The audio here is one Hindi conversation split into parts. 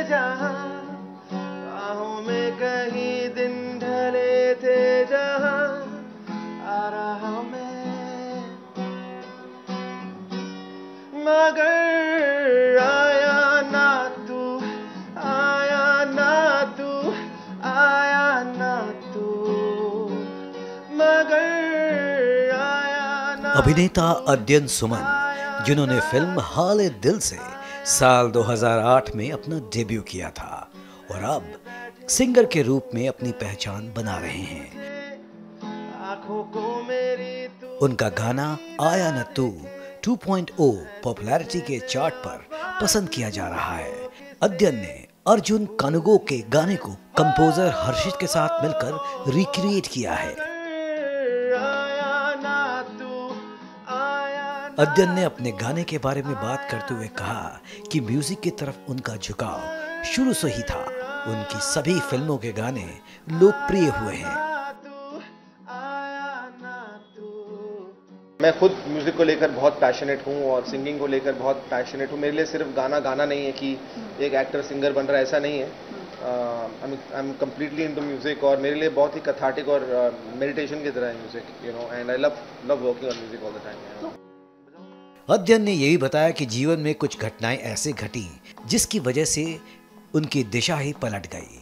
जहां, बाहों में कहीं दिन ढले थे जहां, आ रहा मैं, मगर आया ना तू, आया ना तू, आया ना तू, मगर आया ना। अभिनेता अद्यन सुमन, जिन्होंने फिल्म हाले दिल से साल 2008 में अपना डेब्यू किया था और अब सिंगर के रूप में अपनी पहचान बना रहे हैं। उनका गाना आया न तू 2.0 पॉपुलैरिटी के चार्ट पर पसंद किया जा रहा है। अद्यन ने अर्जुन कानुगो के गाने को कंपोजर हर्षित के साथ मिलकर रिक्रिएट किया है। अद्यन ने अपने गाने के बारे में बात करते हुए कहा कि म्यूजिक की तरफ उनका झुकाव शुरू से ही था। उनकी सभी फिल्मों के गाने लोकप्रिय हुए हैं। मैं खुद म्यूजिक को लेकर बहुत पैशनेट हूँ और सिंगिंग को लेकर बहुत पैशनेट हूँ। मेरे लिए सिर्फ गाना गाना नहीं है कि एक एक्टर सिंगर बन रहा है, ऐसा नहीं है। I am completely into music और मेरे लिए बहुत ही कैथार्टिक और मेडिटेशन की तरह है music, you know, and I love working on music all the time. Adyan ने यह भी बताया कि जीवन में कुछ घटनाएं ऐसे घटी जिसकी वजह से उनकी दिशा ही पलट गई।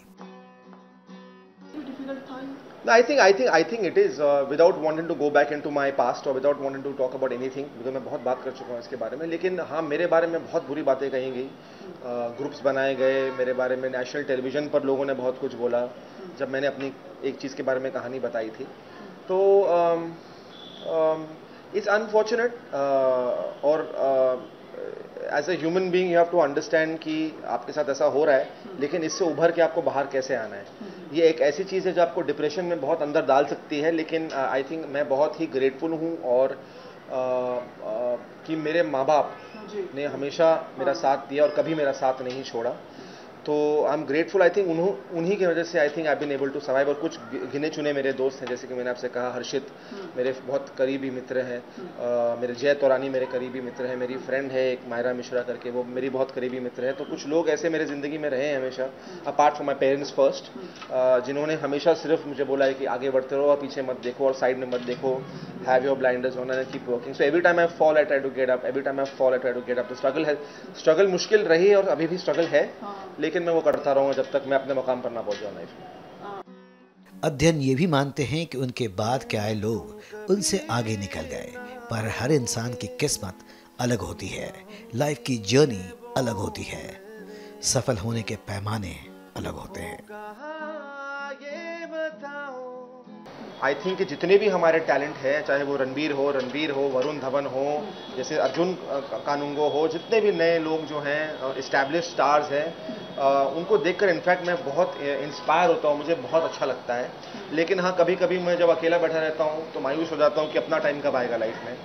I think it is without wanting to go back into my past or without wanting to talk about anything, because मैं बहुत बात कर चुका हूँ इसके बारे में। लेकिन हाँ, मेरे बारे में बहुत बुरी बातें कही गई, ग्रुप्स बनाए गए मेरे बारे में, नेशनल टेलीविजन पर लोगों ने बहुत कुछ बोला जब मैंने अपनी एक चीज़ के बारे में कहानी बताई थी। तो इट्स अनफॉर्चुनेट और as a human being you have to understand कि आपके साथ ऐसा हो रहा है, लेकिन इससे उभर के आपको बाहर कैसे आना है। ये एक ऐसी चीज़ है जो आपको डिप्रेशन में बहुत अंदर डाल सकती है, लेकिन आई थिंक मैं बहुत ही ग्रेटफुल हूँ और कि मेरे माँ बाप ने हमेशा मेरा साथ दिया और कभी मेरा साथ नहीं छोड़ा। तो I am grateful. I think उन्हीं की वजह से I think I been able to survive. और कुछ गिने चुने मेरे दोस्त हैं, जैसे कि मैंने आपसे कहा, हर्षित मेरे बहुत करीबी मित्र हैं, मेरे जय तौरानी मेरे करीबी मित्र हैं, मेरी फ्रेंड है एक मायरा मिश्रा करके, वो मेरी बहुत करीबी मित्र है। तो कुछ लोग ऐसे मेरे ज़िंदगी में रहे हैं हमेशा, apart from my parents first, जिन्होंने हमेशा सिर्फ मुझे बोला है कि आगे बढ़ते रहो और पीछे मत देखो और साइड में मत देखो, have your blinders on and keep working. So every time I fall I try to get up, every time I fall I try to get up. तो स्ट्रगल मुश्किल रही और अभी भी स्ट्रगल है, लेकिन मैं वो करता रहूँगा जब तक मैं अपने मकाम पर ना पहुँच जाऊँ लाइफ में। अद्यन ये भी मानते हैं कि उनके बाद के आए लोग उनसे आगे निकल गए, पर हर इंसान की किस्मत अलग होती है, लाइफ की जर्नी अलग होती है, सफल होने के पैमाने अलग होते हैं। आई थिंक कि जितने भी हमारे टैलेंट हैं, चाहे वो रणबीर हो, वरुण धवन हो, जैसे अर्जुन कानुंगो हो, जितने भी नए लोग जो हैं इस्टेब्लिश स्टार्स हैं, उनको देखकर इनफैक्ट मैं बहुत इंस्पायर होता हूँ, मुझे बहुत अच्छा लगता है। लेकिन हाँ, कभी कभी मैं जब अकेला बैठा रहता हूँ तो मायूस हो जाता हूँ कि अपना टाइम कब आएगा लाइफ में।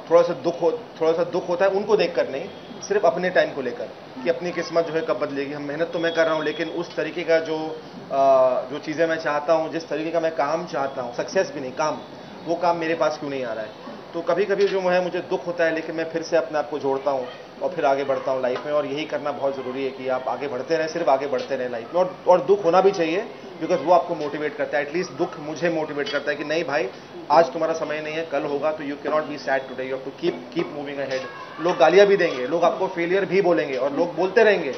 थोड़ा सा दुख होता है उनको देखकर नहीं, सिर्फ अपने टाइम को लेकर कि अपनी किस्मत जो है कब बदलेगी। हम मेहनत तो मैं कर रहा हूँ, लेकिन उस तरीके का जो चीज़ें मैं चाहता हूँ, जिस तरीके का मैं काम चाहता हूँ, सक्सेस भी नहीं, काम, वो काम मेरे पास क्यों नहीं आ रहा है। तो कभी कभी जो है मुझे दुख होता है, लेकिन मैं फिर से अपने आप को जोड़ता हूँ और फिर आगे बढ़ता हूँ लाइफ में। और यही करना बहुत ज़रूरी है कि आप आगे बढ़ते रहें, सिर्फ आगे बढ़ते रहें लाइफ में। और दुख होना भी चाहिए, बिकॉज वो आपको मोटिवेट करता है। एटलीस्ट दुख मुझे मोटिवेट करता है कि नहीं भाई, आज तुम्हारा समय नहीं है, कल होगा। तो you can not be sad today, you have to keep moving ahead. लोग गालियाँ भी देंगे, लोग आपको फेलियर भी बोलेंगे और लोग बोलते रहेंगे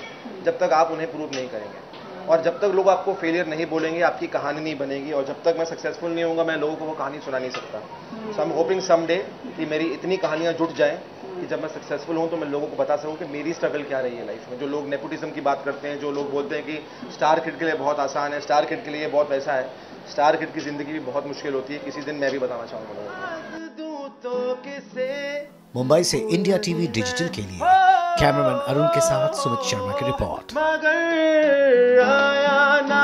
जब तक आप उन्हें प्रूव नहीं करेंगे। और जब तक लोग आपको फेलियर नहीं बोलेंगे, आपकी कहानी नहीं बनेगी। और जब तक मैं सक्सेसफुल नहीं होऊंगा, मैं लोगों को वो कहानी सुना नहीं सकता। सो आई एम होपिंग समडे कि मेरी इतनी कहानियां जुट जाएं कि जब मैं सक्सेसफुल हूं तो मैं लोगों को बता सकूं कि मेरी स्ट्रगल क्या रही है लाइफ में। जो लोग नेपोटिज्म की बात करते हैं, जो लोग बोलते हैं कि स्टार किड के लिए बहुत आसान है, स्टार किड के लिए बहुत वैसा है, स्टार किड की जिंदगी भी बहुत मुश्किल होती है। किसी दिन मैं भी बताना चाहूंगा लोगों को। मुंबई से इंडिया टीवी डिजिटल के लिए कैमरामैन अरुण के साथ सुमित शर्मा की रिपोर्ट। मगर आया ना